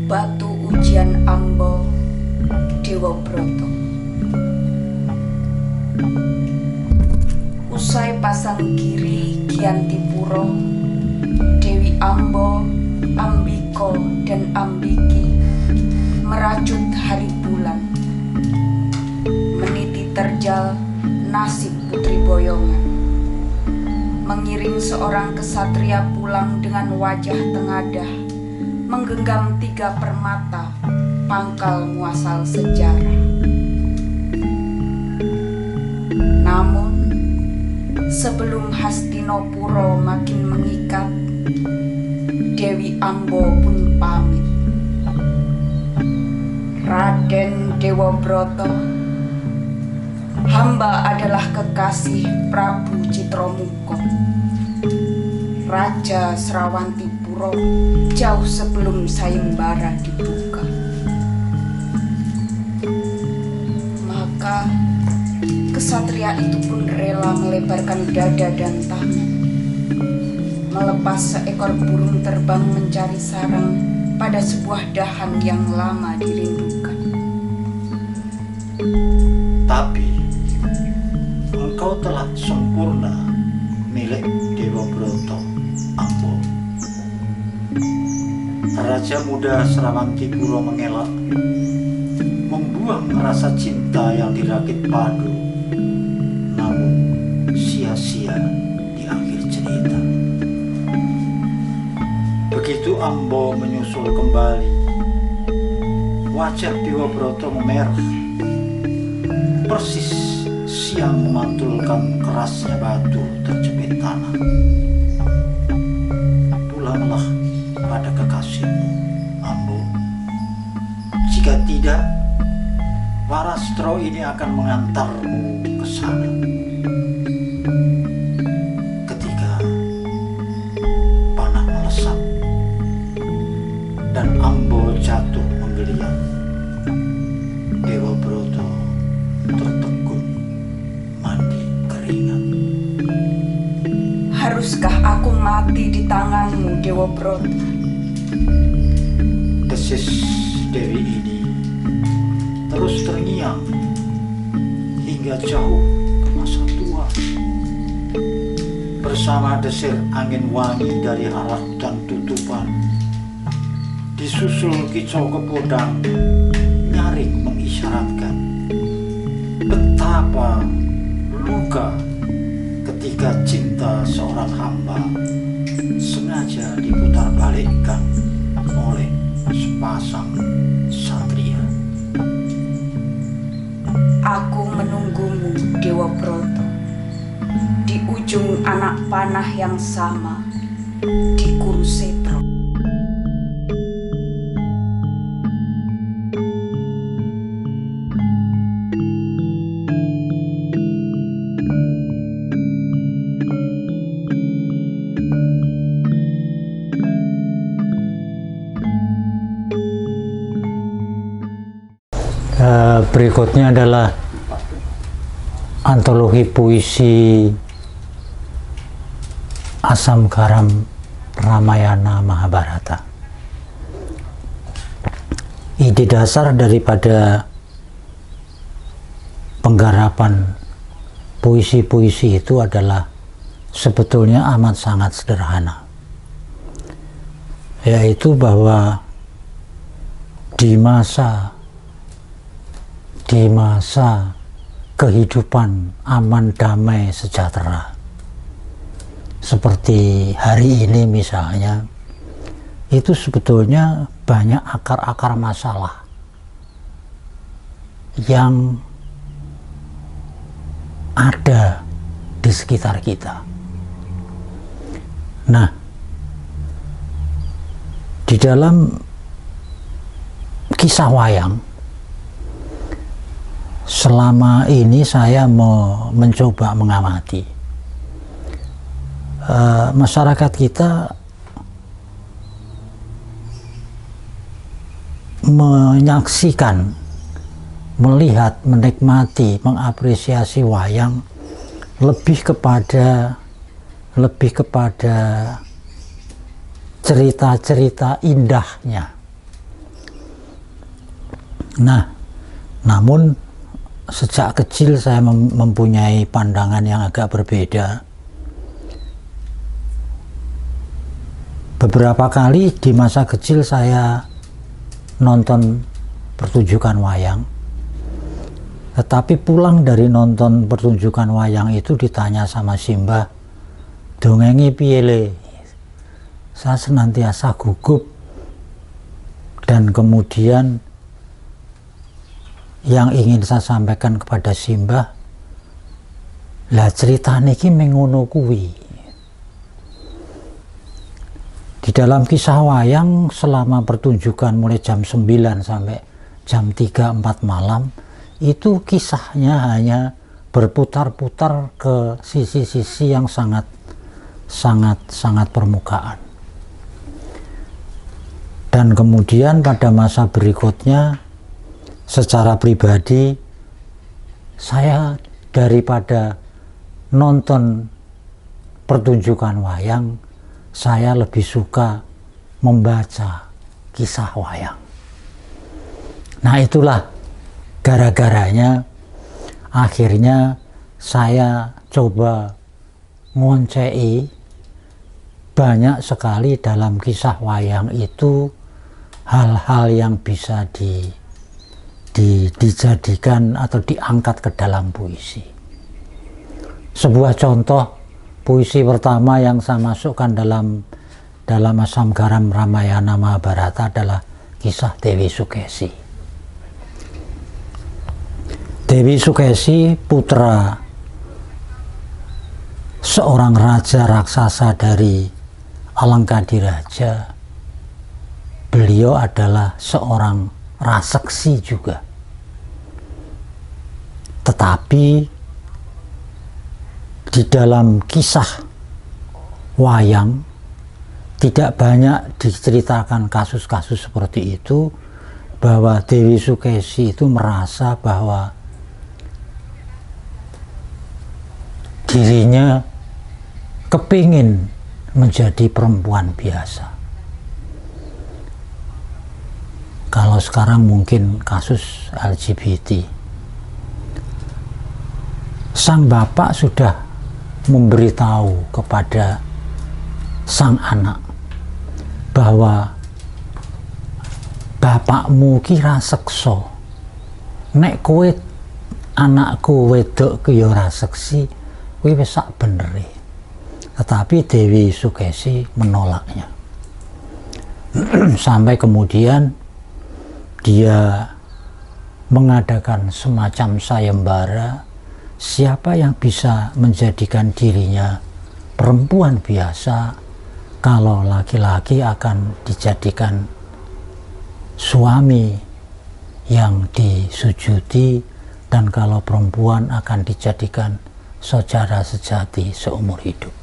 Batu Ujian Ambo Dewa Broto. Usai pasang giri Giantipuro, Dewi Ambo, Ambiko dan Ambiki merajut hari bulan, meniti terjal nasib putri boyongan, mengiring seorang kesatria pulang dengan wajah tengadah, menggenggam 3 permata, pangkal muasal sejarah. Namun, sebelum Hastinopuro makin mengikat, Dewi Ambo pun pamit. Raden Dewa Broto, hamba adalah kekasih Prabu Citromuko, Raja Srawantipuro, jauh sebelum sayembara dibuka. Maka kesatria itu pun rela melebarkan dada dan tangan, melepas seekor burung terbang mencari sarang pada sebuah dahan yang lama dirindukan. Tapi engkau telah sempurna milik Dewa Broto, Ambo. Raja muda Srawantipuro mengelak, membuang rasa cinta yang dirakit padu, namun sia-sia di akhir cerita. Begitu Ambo menyusul kembali, wajah Dewa Broto memerah, persis siang memantulkan kerasnya batu terjepit tanah. Pulanglah pada kekasihmu, Ambo. Jika tidak, Warastro ini akan mengantarmu ke sana. Ketika panah melesat dan Ambo jatuh menggeliat, Dewa Broto tertegun mandi keringat. Haruskah aku mati di tanganmu, Dewa Broto? Desis Dewi ini terus terngiang hingga jauh ke masa tua. Bersama desir angin wangi dari arah hutan tutupan, disusul kicau kepodang nyaring mengisyaratkan betapa luka ketika cinta seorang hamba sengaja diputar balikkan oleh sepasang satria. Aku menunggumu, Dewa Broto, di ujung anak panah yang sama di Kurusetra. Berikutnya adalah antologi puisi Asam Garam Ramayana Mahabharata. Ide dasar daripada penggarapan puisi-puisi itu adalah sebetulnya amat sangat sederhana, yaitu bahwa di masa kehidupan aman, damai, sejahtera seperti hari ini misalnya, itu sebetulnya banyak akar-akar masalah yang ada di sekitar kita. Nah, di dalam kisah wayang, selama ini saya mencoba mengamati masyarakat kita menyaksikan, melihat, menikmati, mengapresiasi wayang lebih kepada cerita-cerita indahnya, Nah, namun sejak kecil saya mempunyai pandangan yang agak berbeda. Beberapa kali di masa kecil saya nonton pertunjukan wayang, tetapi pulang dari nonton pertunjukan wayang itu ditanya sama Simbah, dongengi piye le? Saya senantiasa gugup, dan kemudian yang ingin saya sampaikan kepada Simbah, lah cerita niki mengono kuwi. Di dalam kisah wayang selama pertunjukan mulai jam 9 sampai jam 3-4 malam, itu kisahnya hanya berputar-putar ke sisi-sisi yang sangat permukaan. Dan kemudian pada masa berikutnya, secara pribadi, saya daripada nonton pertunjukan wayang, saya lebih suka membaca kisah wayang. Nah, itulah gara-garanya akhirnya saya coba ngoncei banyak sekali dalam kisah wayang itu hal-hal yang bisa dijadikan atau diangkat ke dalam puisi. Sebuah contoh puisi pertama yang saya masukkan dalam Asam Garam Ramayana Mahabharata adalah kisah Dewi Sukesi. Dewi Sukesi putra seorang raja raksasa dari Alangkadiraja. Beliau adalah seorang raseksi juga. Tetapi di dalam kisah wayang tidak banyak diceritakan kasus-kasus seperti itu, bahwa Dewi Sukesi itu merasa bahwa dirinya kepingin menjadi perempuan biasa. Kalau sekarang mungkin kasus LGBT. Sang bapak sudah memberitahu kepada sang anak bahwa bapakmu kira sekso, nek kowe anakku wedok ki ya ora seksi, kowe wis sak benere. Tetapi Dewi Sukesi menolaknya. Sampai kemudian dia mengadakan semacam sayembara, siapa yang bisa menjadikan dirinya perempuan biasa, kalau laki-laki akan dijadikan suami yang disujudi, dan kalau perempuan akan dijadikan saudara sejati seumur hidup.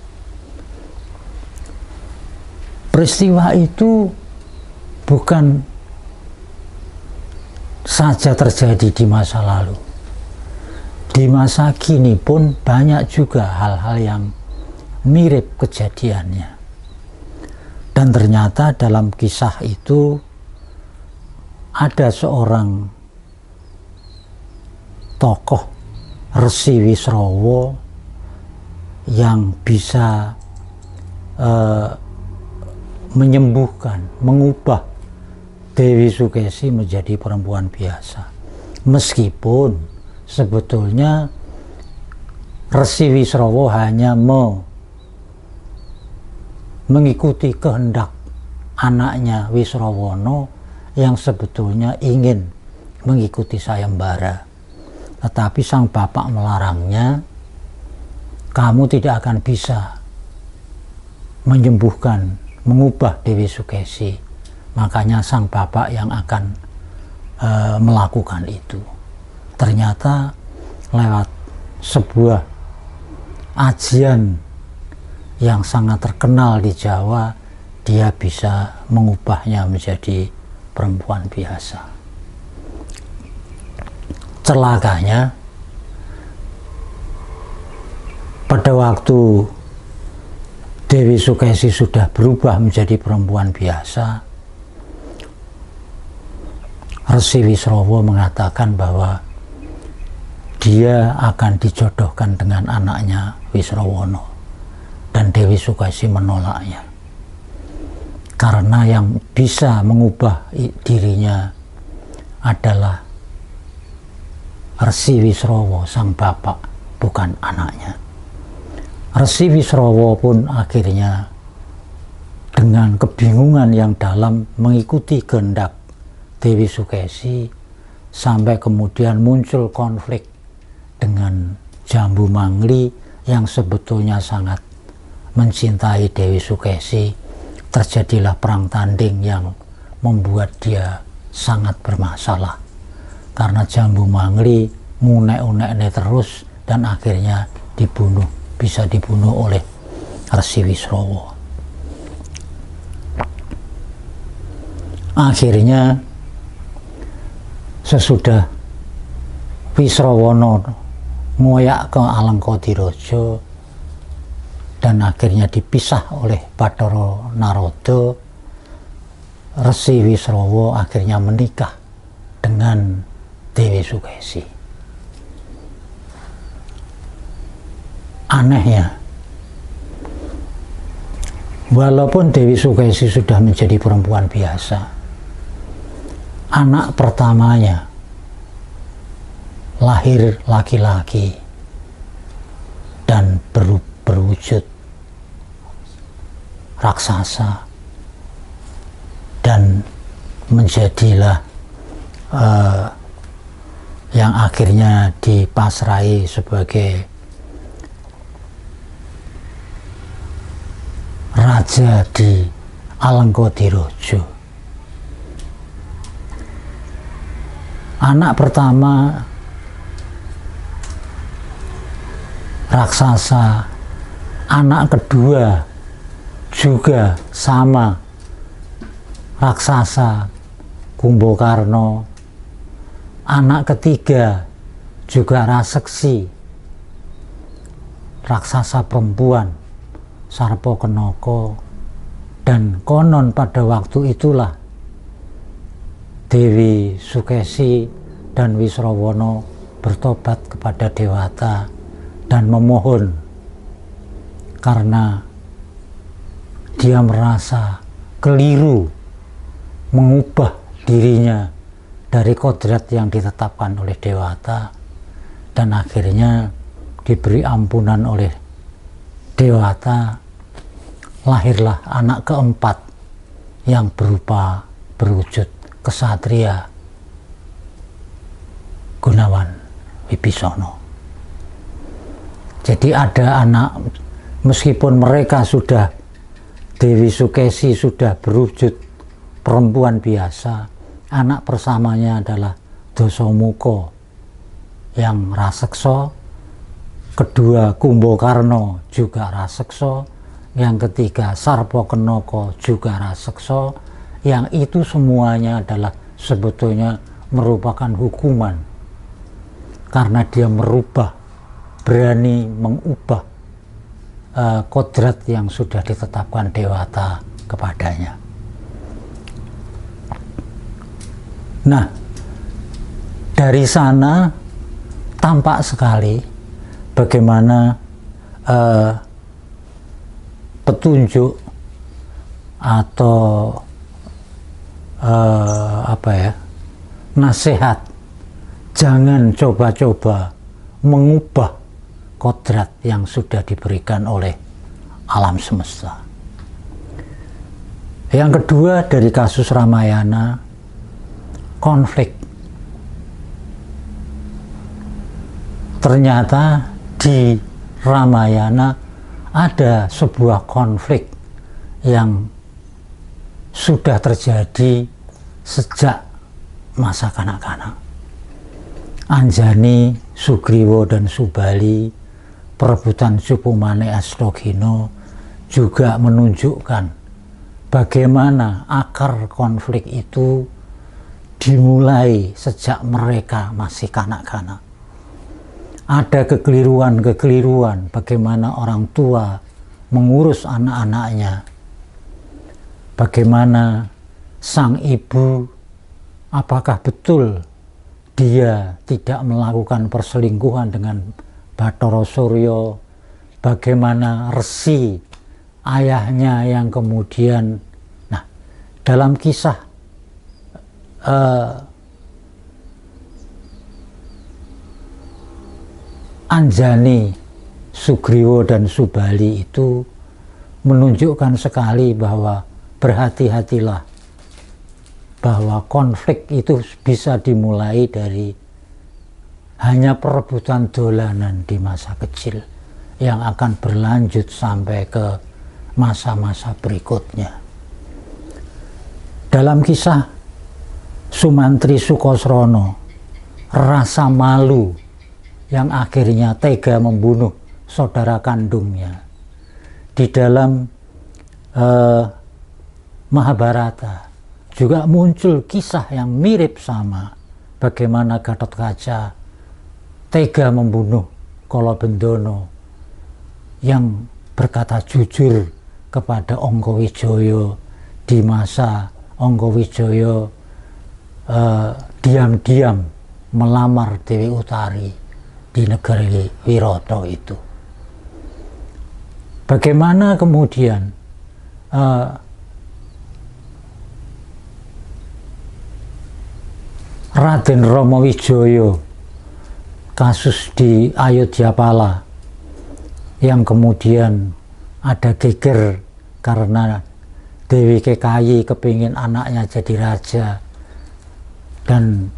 Peristiwa itu bukan saja terjadi di masa lalu. Di masa kini pun banyak juga hal-hal yang mirip kejadiannya. Dan ternyata dalam kisah itu ada seorang tokoh Resi Wisrawa yang bisa menyembuhkan, mengubah Dewi Sukesi menjadi perempuan biasa. Meskipun sebetulnya Resi Wisrawa hanya mengikuti kehendak anaknya Wisrawana yang sebetulnya ingin mengikuti sayembara. Tetapi sang bapak melarangnya, kamu tidak akan bisa menyembuhkan, mengubah Dewi Sukesi. Makanya sang bapak yang akan melakukan itu. Ternyata lewat sebuah ajian yang sangat terkenal di Jawa, dia bisa mengubahnya menjadi perempuan biasa. Celakanya, pada waktu Dewi Sukesi sudah berubah menjadi perempuan biasa, Resi Wisrawa mengatakan bahwa dia akan dijodohkan dengan anaknya Wisrawana, dan Dewi Sukesi menolaknya karena yang bisa mengubah dirinya adalah Resi Wisrawa sang bapak, bukan anaknya. Resi Wisrawa pun akhirnya dengan kebingungan yang dalam mengikuti kehendak Dewi Sukesi, sampai kemudian muncul konflik dengan Jambu Mangli yang sebetulnya sangat mencintai Dewi Sukesi. Terjadilah perang tanding yang membuat dia sangat bermasalah karena Jambu Mangli ngunek-uneknya terus dan akhirnya bisa dibunuh oleh Resi Wisrawa. Akhirnya sesudah Wisrawana ngoyak ke Alengkodiraja dan akhirnya dipisah oleh Bathara Narada, Resi Wisrawa akhirnya menikah dengan Dewi Sukesi. Anehnya, walaupun Dewi Sukesi sudah menjadi perempuan biasa, anak pertamanya lahir laki-laki dan berwujud raksasa, dan menjadilah yang akhirnya dipasrai sebagai raja di Alengkodiraja. Anak pertama raksasa, anak kedua juga sama raksasa, Kumbakarna, anak ketiga juga raseksi, raksasa perempuan, Sarpakenaka, dan konon pada waktu itulah Dewi Sukesi dan Wisrawana bertobat kepada Dewata dan memohon karena dia merasa keliru mengubah dirinya dari kodrat yang ditetapkan oleh Dewata, dan akhirnya diberi ampunan oleh Dewata. Lahirlah anak keempat yang berwujud kesatria, Gunawan Wibisana. Jadi ada anak, meskipun mereka sudah, Dewi Sukesi sudah berwujud perempuan biasa, anak persamanya adalah Dasamuka yang raseksa, kedua Kumbakarna juga raseksa, yang ketiga Sarpakenaka juga raseksa, yang itu semuanya adalah sebetulnya merupakan hukuman karena dia berani mengubah kodrat yang sudah ditetapkan Dewata kepadanya. Nah, dari sana tampak sekali bagaimana petunjuk atau nasihat, jangan coba-coba mengubah kodrat yang sudah diberikan oleh alam semesta. Yang kedua, dari kasus Ramayana, konflik. Ternyata di Ramayana ada sebuah konflik yang sudah terjadi sejak masa kanak-kanak. Anjani, Sugriwa, dan Subali, perebutan Supumane Astagina, juga menunjukkan bagaimana akar konflik itu dimulai sejak mereka masih kanak-kanak. Ada kekeliruan-kekeliruan bagaimana orang tua mengurus anak-anaknya, bagaimana sang ibu apakah betul dia tidak melakukan perselingkuhan dengan Bathara Surya, bagaimana Resi ayahnya yang kemudian, nah dalam kisah Anjani, Sugriwa dan Subali itu menunjukkan sekali bahwa berhati-hatilah, bahwa konflik itu bisa dimulai dari hanya perebutan dolanan di masa kecil yang akan berlanjut sampai ke masa-masa berikutnya. Dalam kisah Sumantri Sukosrono, rasa malu yang akhirnya tega membunuh saudara kandungnya. Di dalam Mahabharata juga muncul kisah yang mirip sama, bagaimana Gatotkaca tega membunuh Kalabendono yang berkata jujur kepada Anggawijaya di masa Anggawijaya diam-diam melamar Dewi Utari di negeri Wirata itu. Bagaimana kemudian Raden Ramawijaya, kasus di Ayodhyapala yang kemudian ada geger karena Dewi Kekayi kepingin anaknya jadi raja dan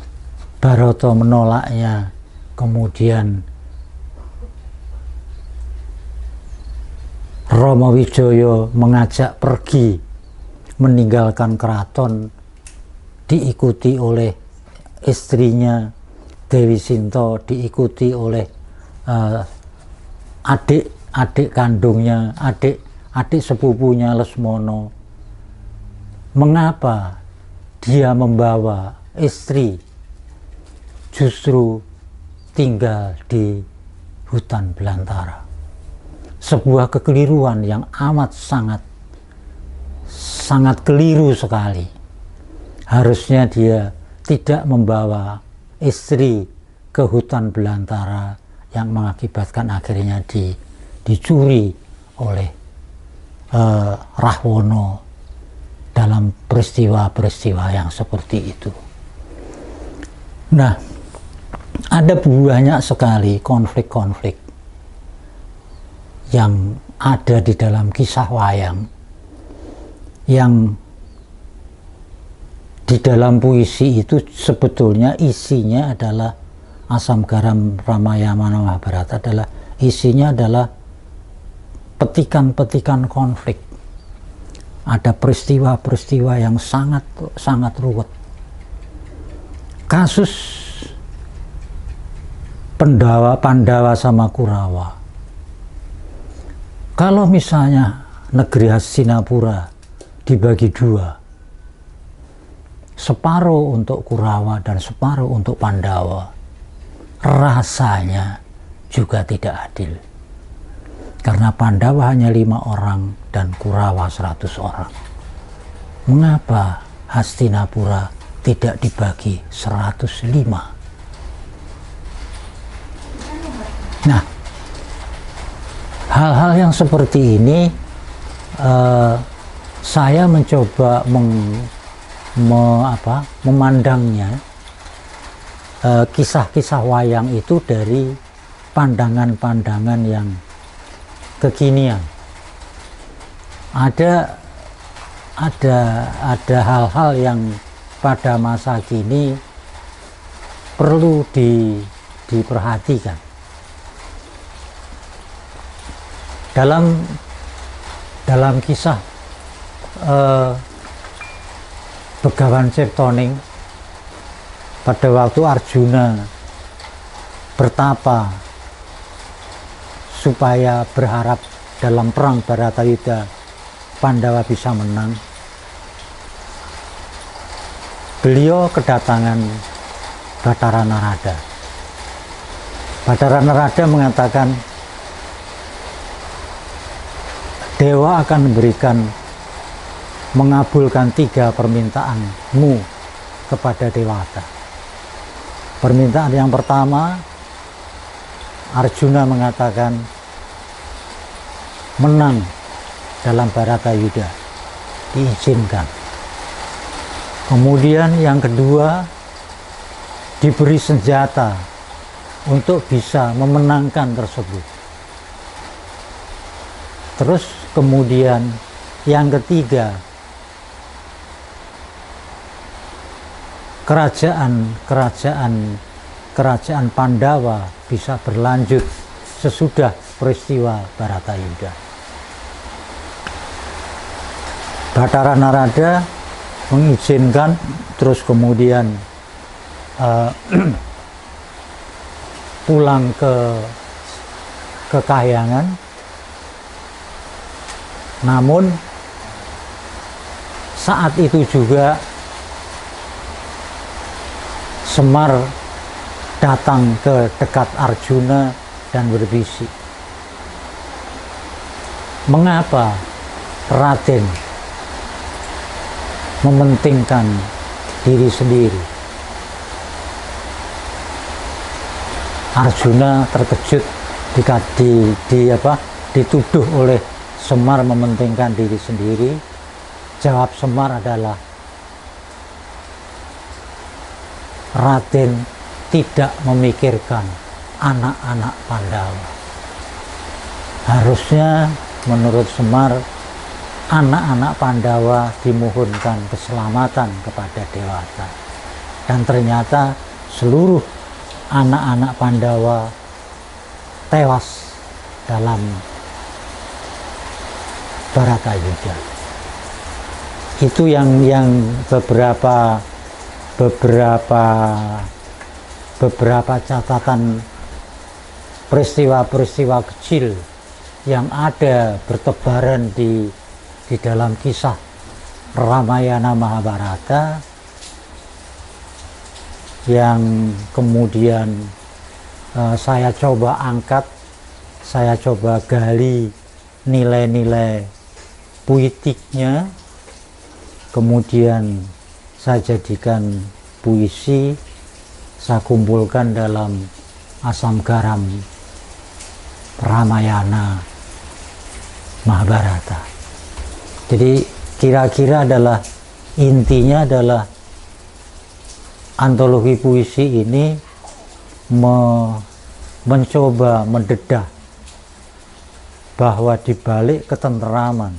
Barata menolaknya, kemudian Ramawijaya mengajak pergi meninggalkan keraton, diikuti oleh istrinya Dewi Sinta, diikuti oleh adik kandungnya, adik sepupunya Lesmono. Mengapa dia membawa istri justru tinggal di hutan belantara? Sebuah kekeliruan yang amat sangat keliru sekali. Harusnya dia tidak membawa istri ke hutan belantara yang mengakibatkan akhirnya dicuri oleh Rahwana dalam peristiwa-peristiwa yang seperti itu. Nah, ada banyak sekali konflik-konflik yang ada di dalam kisah wayang yang di dalam puisi itu sebetulnya isinya adalah Asam Garam Ramayana Mahabharata, adalah isinya adalah petikan-petikan konflik. Ada peristiwa-peristiwa yang sangat ruwet. Kasus Pandawa sama Kurawa. Kalau misalnya negeri Hastinapura dibagi dua, separuh untuk Kurawa dan separuh untuk Pandawa, rasanya juga tidak adil. Karena Pandawa hanya 5 orang dan Kurawa 100 orang. Mengapa Hastinapura tidak dibagi 105? Nah, hal-hal yang seperti ini saya mencoba memandangnya kisah-kisah wayang itu dari pandangan-pandangan yang kekinian. Ada hal-hal yang pada masa kini perlu diperhatikan. Dalam kisah Begawan Ciptoning, pada waktu Arjuna bertapa supaya berharap dalam perang Baratayuda Pandawa bisa menang, beliau kedatangan Bathara Narada. Bathara Narada mengatakan, Dewa akan mengabulkan 3 permintaanmu kepada Dewata. Permintaan yang pertama, Arjuna mengatakan menang dalam Baratayuda, diizinkan. Kemudian yang kedua, diberi senjata untuk bisa memenangkan tersebut. Terus kemudian yang ketiga, kerajaan Pandawa bisa berlanjut sesudah peristiwa Baratayuda. Bathara Narada mengizinkan, terus kemudian pulang ke Kahyangan. Namun saat itu juga Semar datang ke dekat Arjuna dan berbisik, mengapa Raden mementingkan diri sendiri? Arjuna terkejut dituduh oleh Semar mementingkan diri sendiri. Jawab Semar adalah, Raden tidak memikirkan anak-anak Pandawa. Harusnya menurut Semar, anak-anak Pandawa dimohonkan keselamatan kepada Dewata. Dan ternyata seluruh anak-anak Pandawa tewas dalam Baratayuda. Itu yang beberapa catatan peristiwa-peristiwa kecil yang ada bertebaran di dalam kisah Ramayana Mahabharata, yang kemudian saya coba angkat, saya coba gali nilai-nilai puitiknya, kemudian saya jadikan puisi, saya kumpulkan dalam Asam Garam Ramayana Mahabharata. Jadi kira-kira adalah intinya adalah antologi puisi ini mencoba mendedah bahwa di balik ketenteraman,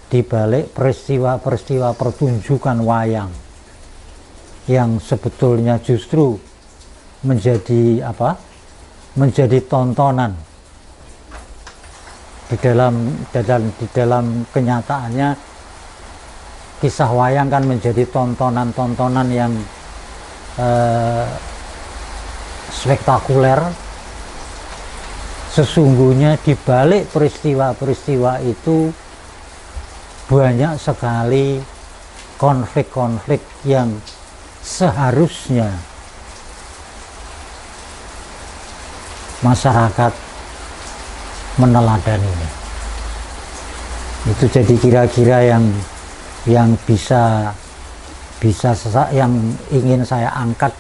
di balik peristiwa-peristiwa pertunjukan wayang yang sebetulnya justru menjadi tontonan di dalam kenyataannya, kisah wayang kan menjadi tontonan yang spektakuler. Sesungguhnya di balik peristiwa-peristiwa itu banyak sekali konflik-konflik yang seharusnya masyarakat meneladaninya. Itu jadi kira-kira yang bisa yang ingin saya angkat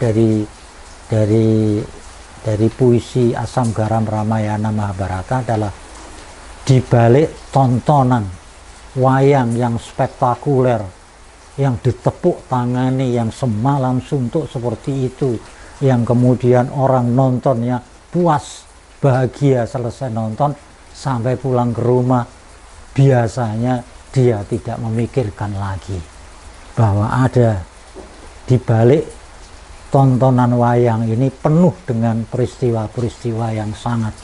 dari puisi Asam Garam Ramayana Mahabharata adalah di balik tontonan wayang yang spektakuler, yang ditepuk tangani, yang semalam suntuk seperti itu, yang kemudian orang nontonnya puas, bahagia selesai nonton, sampai pulang ke rumah biasanya dia tidak memikirkan lagi bahwa ada di balik tontonan wayang ini penuh dengan peristiwa-peristiwa yang sangat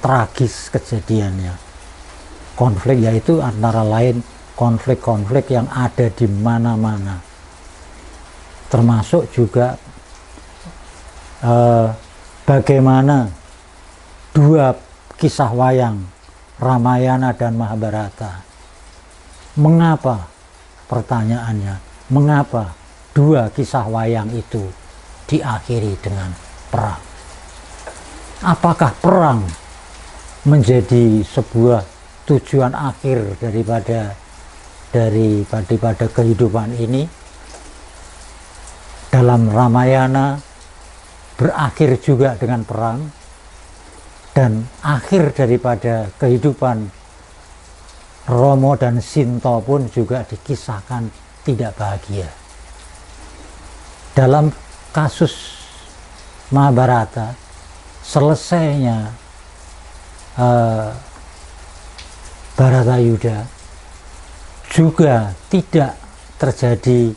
tragis kejadiannya. Konflik yaitu antara lain konflik-konflik yang ada di mana-mana, termasuk juga bagaimana dua kisah wayang Ramayana dan Mahabharata, mengapa, pertanyaannya, mengapa dua kisah wayang itu diakhiri dengan perang? Apakah perang menjadi sebuah tujuan akhir daripada kehidupan ini dalam Ramayana berakhir juga dengan perang, dan akhir daripada kehidupan Romo dan Sinta pun juga dikisahkan tidak bahagia. Dalam kasus Mahabharata, selesainya Bharatayuda juga tidak terjadi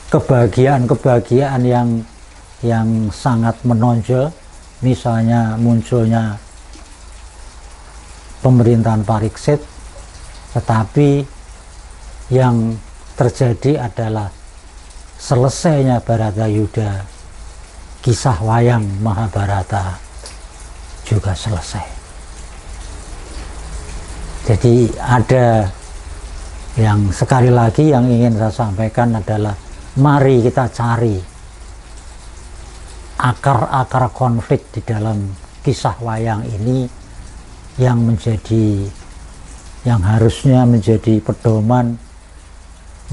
kebahagiaan yang sangat menonjol, misalnya munculnya pemerintahan Pariksit, tetapi yang terjadi adalah selesainya Bharatayuda, kisah wayang Mahabharata juga selesai. Jadi ada yang sekali lagi yang ingin saya sampaikan adalah mari kita cari akar-akar konflik di dalam kisah wayang ini yang harusnya menjadi pedoman,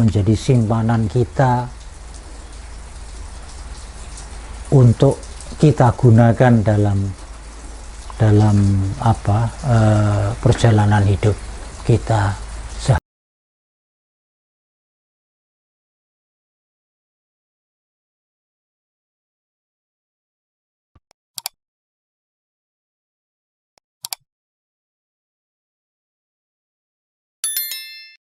menjadi simpanan kita untuk kita gunakan dalam perjalanan hidup kita